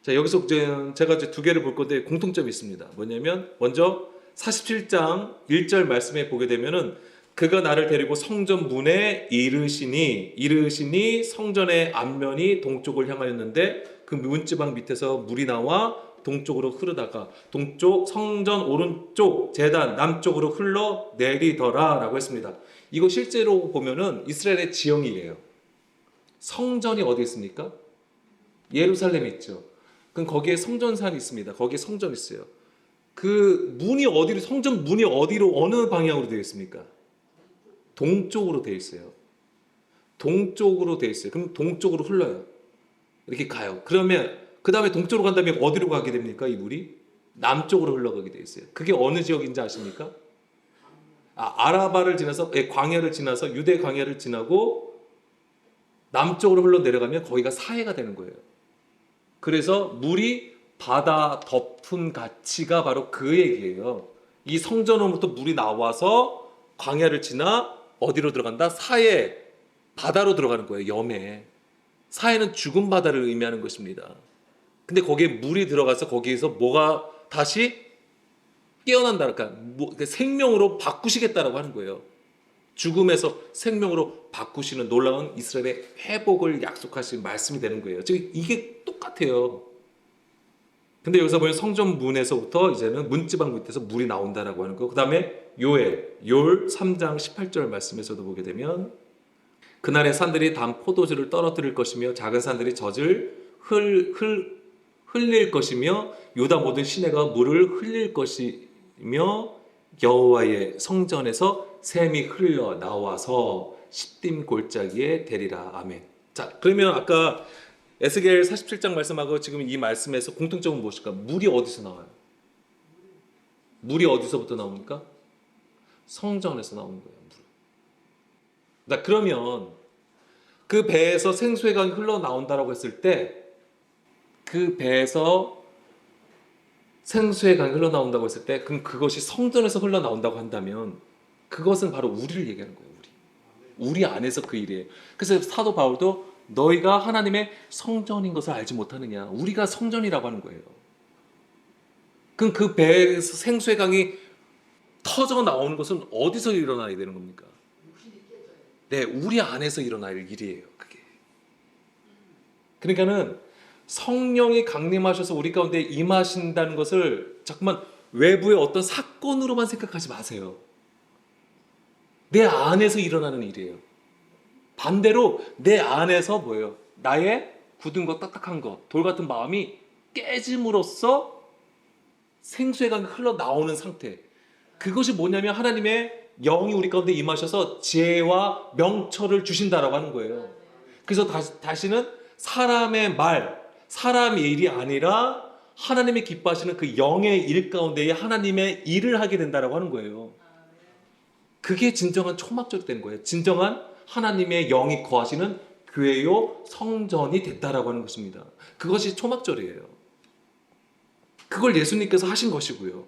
자, 여기서 제가 두 개를 볼 건데 공통점이 있습니다. 뭐냐면 먼저 47장 1절 말씀에 보게 되면은 그가 나를 데리고 성전 문에 이르시니 성전의 앞면이 동쪽을 향하였는데 그 문지방 밑에서 물이 나와 동쪽으로 흐르다가 동쪽 성전 오른쪽 제단 남쪽으로 흘러 내리더라 라고 했습니다. 이거 실제로 보면은 이스라엘의 지형이에요. 성전이 어디 있습니까? 예루살렘에 있죠. 그럼 거기에 성전산이 있습니다. 거기에 성전이 있어요. 그 문이 어디로, 성전 문이 어디로, 어느 방향으로 되어 있습니까? 동쪽으로 되어 있어요. 동쪽으로 되어 있어요. 그럼 동쪽으로 흘러요. 이렇게 가요. 그러면 그 다음에 동쪽으로 간 다음에 어디로 가게 됩니까? 이 물이 남쪽으로 흘러가게 되어 있어요. 그게 어느 지역인지 아십니까? 아라바를 지나서, 광야를 지나서 유대 광야를 지나고 남쪽으로 흘러 내려가면 거기가 사해가 되는 거예요. 그래서 물이 바다 덮은 가치가 바로 그 얘기예요. 이 성전으로부터 물이 나와서 광야를 지나 어디로 들어간다? 사해, 바다로 들어가는 거예요. 염해. 사해는 죽은 바다를 의미하는 것입니다. 근데 거기에 물이 들어가서 거기에서 뭐가 다시 깨어난다. 그러니까 생명으로 바꾸시겠다라고 하는 거예요. 죽음에서 생명으로 바꾸시는 놀라운 이스라엘의 회복을 약속하신 말씀이 되는 거예요. 즉 이게 똑같아요. 근데 여기서 보면 성전 문에서부터 이제는 문지방 밑에서 물이 나온다라고 하는 거. 그 다음에 요엘 3장 18절 말씀에서도 보게 되면 그날의 산들이 단 포도주를 떨어뜨릴 것이며 작은 산들이 젖을 흘릴 것이며 유다 모든 시내가 물을 흘릴 것이며 여호와의 성전에서 샘이 흘러 나와서 십딤 골짜기에 대리라. 아멘. 자, 그러면 아까 에스겔 47장 말씀하고 지금 이 말씀에서 공통점은 무엇일까? 물이 어디서 나와요? 물이 어디서부터 나옵니까? 성전에서 나오는 거예요. 물. 자, 그러면 그 배에서 생수의 강이 흘러나온다라고 했을 때 그 배에서 생수의 강이 흘러나온다고 했을 때 그럼 그것이 성전에서 흘러나온다고 한다면 그것은 바로 우리를 얘기하는 거예요. 우리 안에서 그 일이에요. 그래서 사도 바울도 너희가 하나님의 성전인 것을 알지 못하느냐. 우리가 성전이라고 하는 거예요. 그럼 그 배에서 생수의 강이 터져 나오는 것은 어디서 일어나야 되는 겁니까? 네, 우리 안에서 일어날 일이에요. 그게. 그러니까는 성령이 강림하셔서 우리 가운데 임하신다는 것을 자꾸만 외부의 어떤 사건으로만 생각하지 마세요. 내 안에서 일어나는 일이에요. 반대로 내 안에서 뭐예요? 나의 굳은 것, 딱딱한 것, 돌 같은 마음이 깨짐으로써 생수의 강이 흘러나오는 상태. 그것이 뭐냐면 하나님의 영이 우리 가운데 임하셔서 지혜와 명철을 주신다라고 하는 거예요. 그래서 다시는 사람의 말, 사람의 일이 아니라 하나님이 기뻐하시는 그 영의 일 가운데에 하나님의 일을 하게 된다라고 하는 거예요. 그게 진정한 초막절이 된 거예요. 진정한 하나님의 영이 거하시는 교회요 성전이 됐다라고 하는 것입니다. 그것이 초막절이에요. 그걸 예수님께서 하신 것이고요.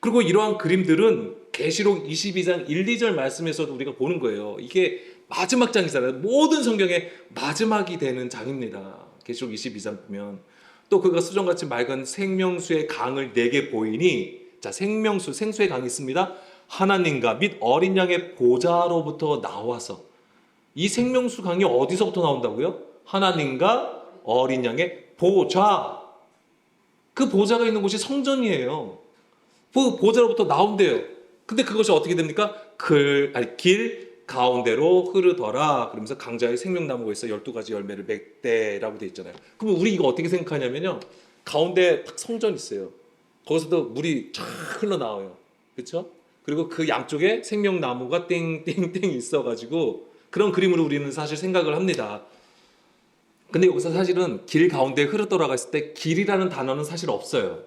그리고 이러한 그림들은 계시록 22장 1, 2절 말씀에서도 우리가 보는 거예요. 이게 마지막 장이잖아요. 모든 성경의 마지막이 되는 장입니다. 계시록 22장 보면 또 그가 수정같이 맑은 생명수의 강을 내게 보이니, 자, 생명수, 생수의 강이 있습니다. 하나님과 및 어린 양의 보좌로부터 나와서, 이 생명수 강이 어디서부터 나온다고요? 하나님과 어린 양의 보좌. 그 보좌가 있는 곳이 성전이에요. 그 보좌로부터 나온대요. 근데 그것이 어떻게 됩니까? 길 가운데로 흐르더라. 그러면서 강자의 생명나무가 있어 12가지 열매를 맺대라고 돼 있잖아요. 그럼 우리 이거 어떻게 생각하냐면요. 가운데 딱 성전 있어요. 거기서도 물이 쫙 흘러나와요. 그렇죠? 그리고 그 양쪽에 생명나무가 땡땡땡 있어가지고 그런 그림으로 우리는 사실 생각을 합니다. 근데 여기서 사실은 길 가운데 흐르더라가 있을 때 길이라는 단어는 사실 없어요.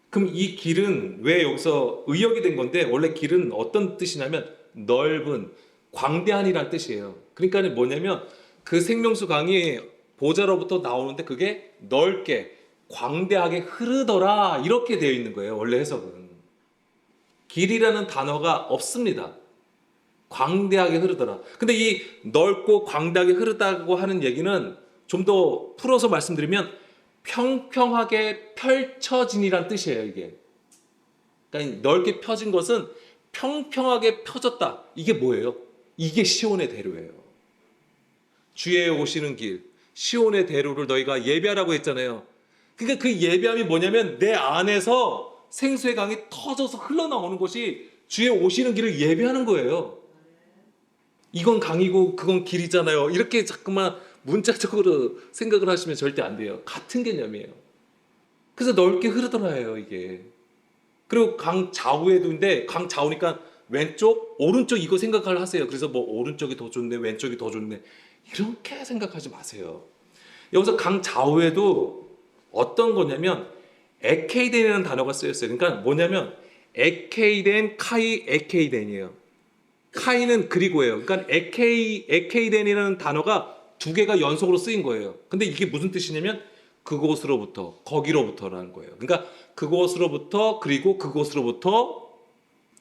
그럼 이 길은 왜 여기서 의역이 된 건데, 원래 길은 어떤 뜻이냐면 넓은, 광대한이라는 뜻이에요. 그러니까 뭐냐면 그 생명수 강이 보좌로부터 나오는데 그게 넓게 광대하게 흐르더라 이렇게 되어 있는 거예요. 원래 해석은 길이라는 단어가 없습니다. 광대하게 흐르더라. 근데 이 넓고 광대하게 흐르다고 하는 얘기는 좀 더 풀어서 말씀드리면 평평하게 펼쳐진이란 뜻이에요. 이게 그러니까 넓게 펴진 것은 평평하게 펴졌다. 이게 뭐예요? 이게 시온의 대로예요. 주에 오시는 길, 시온의 대로를 너희가 예배하라고 했잖아요. 그러니까 그 예배함이 뭐냐면 내 안에서 생수의 강이 터져서 흘러나오는 것이 주에 오시는 길을 예배하는 거예요. 이건 강이고 그건 길이잖아요. 이렇게 자꾸만 문자적으로 생각을 하시면 절대 안 돼요. 같은 개념이에요. 그래서 넓게 흐르더라요, 이게. 그리고 강 좌우에도 있는데 강 좌우니까 왼쪽, 오른쪽 이거 생각을 하세요. 그래서 뭐 오른쪽이 더 좋네, 왼쪽이 더 좋네. 이렇게 생각하지 마세요. 여기서 강 좌우에도 어떤 거냐면 에케이덴이라는 단어가 쓰였어요. 그러니까 뭐냐면 에케이덴, 카이, 에케이덴이에요. 카이는 그리고예요. 그러니까 에케이덴이라는 단어가 두 개가 연속으로 쓰인 거예요. 근데 이게 무슨 뜻이냐면 그곳으로부터, 거기로부터라는 거예요. 그러니까 그곳으로부터, 그리고 그곳으로부터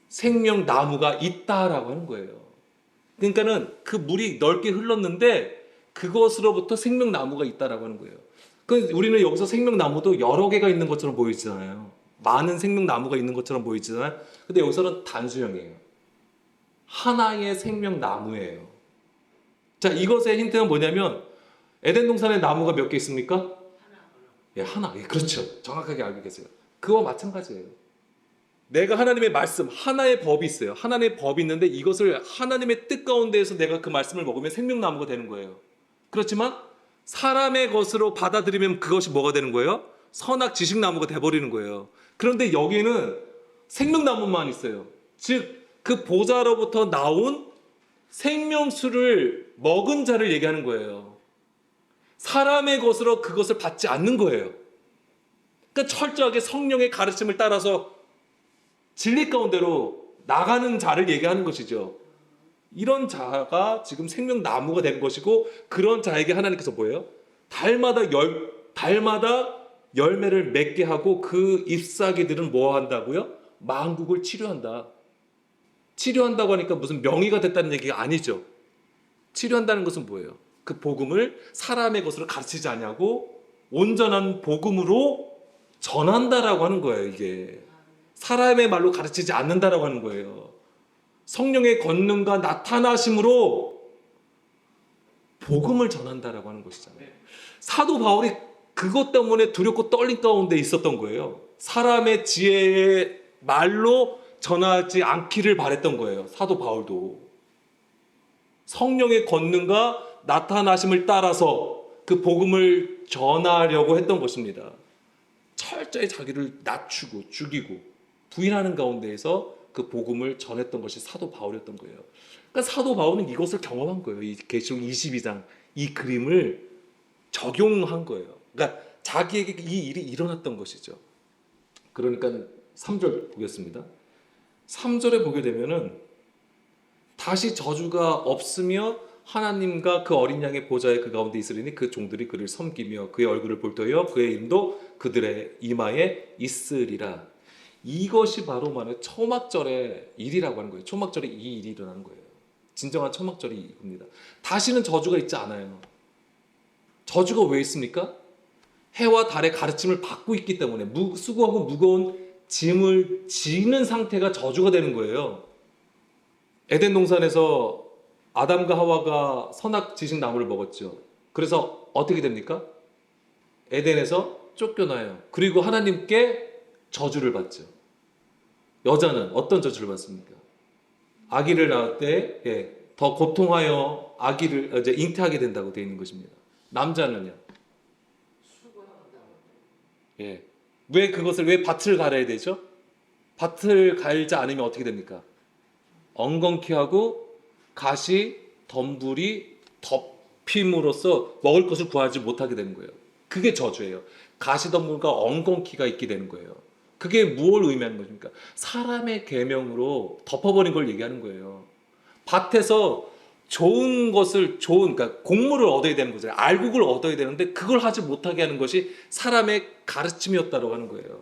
생명나무가 있다라고 하는 거예요. 그러니까는 그 물이 넓게 흘렀는데 그것으로부터 생명나무가 있다라고 하는 거예요. 우리는 여기서 생명나무도 여러 개가 있는 것처럼 보이잖아요. 많은 생명나무가 있는 것처럼 보이잖아요. 근데 여기서는 단수형이에요. 하나의 생명나무예요. 자, 이것의 힌트는 뭐냐면 에덴 동산에 나무가 몇 개 있습니까? 예, 하나. 예, 그렇죠. 정확하게 알고 계세요. 그와 마찬가지예요. 내가 하나님의 말씀, 하나의 법이 있어요. 하나님의 법이 있는데 이것을 하나님의 뜻 가운데에서 내가 그 말씀을 먹으면 생명나무가 되는 거예요. 그렇지만 사람의 것으로 받아들이면 그것이 뭐가 되는 거예요? 선악 지식나무가 돼버리는 거예요. 그런데 여기는 생명나무만 있어요. 즉 그 보좌로부터 나온 생명수를 먹은 자를 얘기하는 거예요. 사람의 것으로 그것을 받지 않는 거예요. 그러니까 철저하게 성령의 가르침을 따라서 진리 가운데로 나가는 자를 얘기하는 것이죠. 이런 자가 지금 생명나무가 된 것이고, 그런 자에게 하나님께서 뭐예요? 달마다 열매를 맺게 하고 그 잎사귀들은 뭐 한다고요? 만국을 치료한다. 치료한다고 하니까 무슨 명의가 됐다는 얘기가 아니죠. 치료한다는 것은 뭐예요? 그 복음을 사람의 것으로 가르치지 않냐고 온전한 복음으로 전한다라고 하는 거예요. 이게 사람의 말로 가르치지 않는다라고 하는 거예요. 성령의 권능과 나타나심으로 복음을 전한다라고 하는 것이잖아요. 사도 바울이 그것 때문에 두렵고 떨린 가운데 있었던 거예요. 사람의 지혜의 말로 전하지 않기를 바랬던 거예요. 사도 바울도 성령의 권능과 나타나심을 따라서 그 복음을 전하려고 했던 것입니다. 철저히 자기를 낮추고 죽이고 부인하는 가운데에서 그 복음을 전했던 것이 사도 바울이었던 거예요. 그러니까 사도 바울은 이것을 경험한 거예요. 이 계시록 22장 이 그림을 적용한 거예요. 그러니까 자기에게 이 일이 일어났던 것이죠. 그러니까 3절 보겠습니다. 3절에 보게 되면은 다시 저주가 없으며 하나님과 그 어린 양의 보좌에 그 가운데 있으리니 그 종들이 그를 섬기며 그의 얼굴을 볼떠여 그의 이름도 그들의 이마에 있으리라. 이것이 바로 말하는 초막절의 일이라고 하는 거예요. 초막절에 이 일이 일어나는 거예요. 진정한 초막절이 이겁니다. 다시는 저주가 있지 않아요. 저주가 왜 있습니까? 해와 달의 가르침을 받고 있기 때문에 수고하고 무거운 짐을 지는 상태가 저주가 되는 거예요. 에덴 동산에서 아담과 하와가 선악 지식 나무를 먹었죠. 그래서 어떻게 됩니까? 에덴에서 쫓겨나요. 그리고 하나님께 저주를 받죠. 여자는 어떤 저주를 받습니까? 아기를 낳을 때 더 고통하여 아기를 이제 잉태하게 된다고 되어 있는 것입니다. 남자는요? 왜 그것을 왜 밭을 갈아야 되죠? 밭을 갈지 않으면 어떻게 됩니까? 엉겅퀴 하고 가시 덤불이 덮임으로써 먹을 것을 구하지 못하게 되는 거예요. 그게 저주예요. 가시 덤불과 엉겅퀴가 있게 되는 거예요. 그게 무엇을 의미하는 것입니까? 사람의 계명으로 덮어버린 걸 얘기하는 거예요. 밭에서 좋은 것을 그러니까 곡물을 얻어야 되는 거잖아요. 알곡을 얻어야 되는데 그걸 하지 못하게 하는 것이 사람의 가르침이었다고 하는 거예요.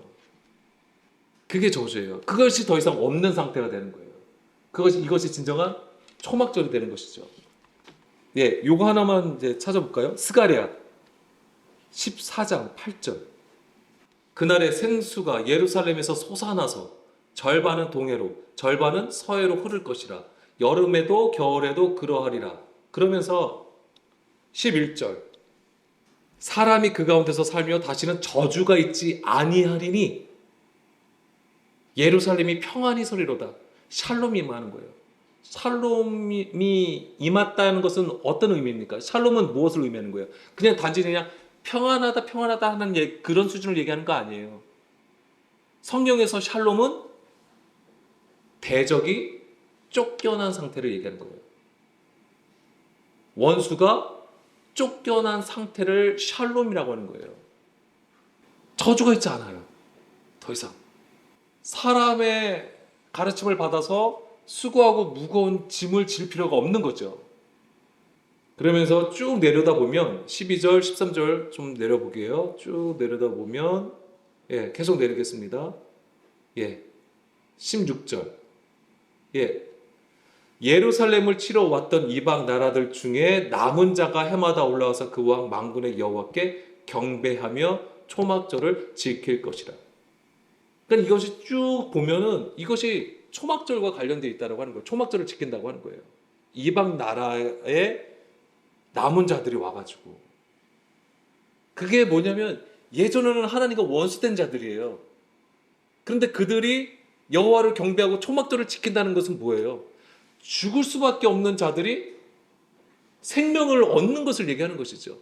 그게 저주예요. 그것이 더 이상 없는 상태가 되는 거예요. 이것이 진정한 초막절이 되는 것이죠. 요거 하나만 이제 찾아볼까요? 스가랴 14장 8절. 그날의 생수가 예루살렘에서 솟아나서 절반은 동해로 절반은 서해로 흐를 것이라. 여름에도 겨울에도 그러하리라. 그러면서 11절. 사람이 그 가운데서 살며 다시는 저주가 있지 아니하리니 예루살렘이 평안히 서리로다. 샬롬이 임하는 거예요. 샬롬이 임했다는 것은 어떤 의미입니까? 샬롬은 무엇을 의미하는 거예요? 그냥 단지 그냥 평안하다 하는 그런 수준을 얘기하는 거 아니에요. 성경에서 샬롬은 대적이 쫓겨난 상태를 얘기하는 거예요. 원수가 쫓겨난 상태를 샬롬이라고 하는 거예요. 저주가 있지 않아요. 더 이상. 사람의 가르침을 받아서 수고하고 무거운 짐을 질 필요가 없는 거죠. 그러면서 쭉 내려다 보면 12절, 13절 좀 내려보게요. 쭉 내려다 보면 계속 내리겠습니다. 16절. 예루살렘을 치러 왔던 이방 나라들 중에 남은 자가 해마다 올라와서 그 왕 만군의 여호와께 경배하며 초막절을 지킬 것이라. 그러니까 이것이 쭉 보면은 이것이 초막절과 관련되어 있다고 하는 거예요. 초막절을 지킨다고 하는 거예요. 이방 나라에 남은 자들이 와가지고. 그게 뭐냐면 예전에는 하나님과 원수된 자들이에요. 그런데 그들이 여호와를 경배하고 초막절을 지킨다는 것은 뭐예요? 죽을 수밖에 없는 자들이 생명을 얻는 것을 얘기하는 것이죠.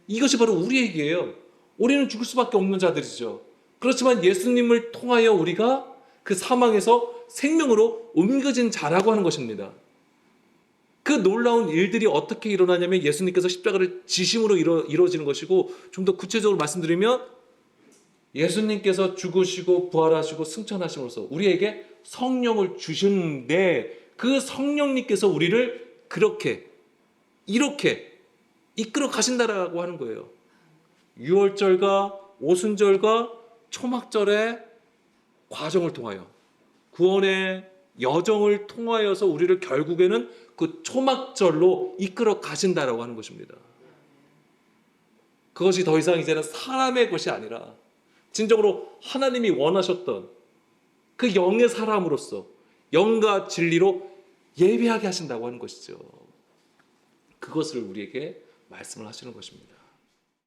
이것이 바로 우리 얘기예요. 우리는 죽을 수밖에 없는 자들이죠. 그렇지만 예수님을 통하여 우리가 그 사망에서 생명으로 옮겨진 자라고 하는 것입니다. 그 놀라운 일들이 어떻게 일어나냐면 예수님께서 십자가를 지심으로 이루어지는 것이고, 좀 더 구체적으로 말씀드리면 예수님께서 죽으시고 부활하시고 승천하심으로써 우리에게 성령을 주시는데 그 성령님께서 우리를 그렇게 이렇게 이끌어 가신다라고 하는 거예요. 유월절과 오순절과 초막절의 과정을 통하여 구원의 여정을 통하여서 우리를 결국에는 그 초막절로 이끌어 가신다라고 하는 것입니다. 그것이 더 이상 이제는 사람의 것이 아니라 진정으로 하나님이 원하셨던 그 영의 사람으로서 영과 진리로 예배하게 하신다고 하는 것이죠. 그것을 우리에게 말씀을 하시는 것입니다.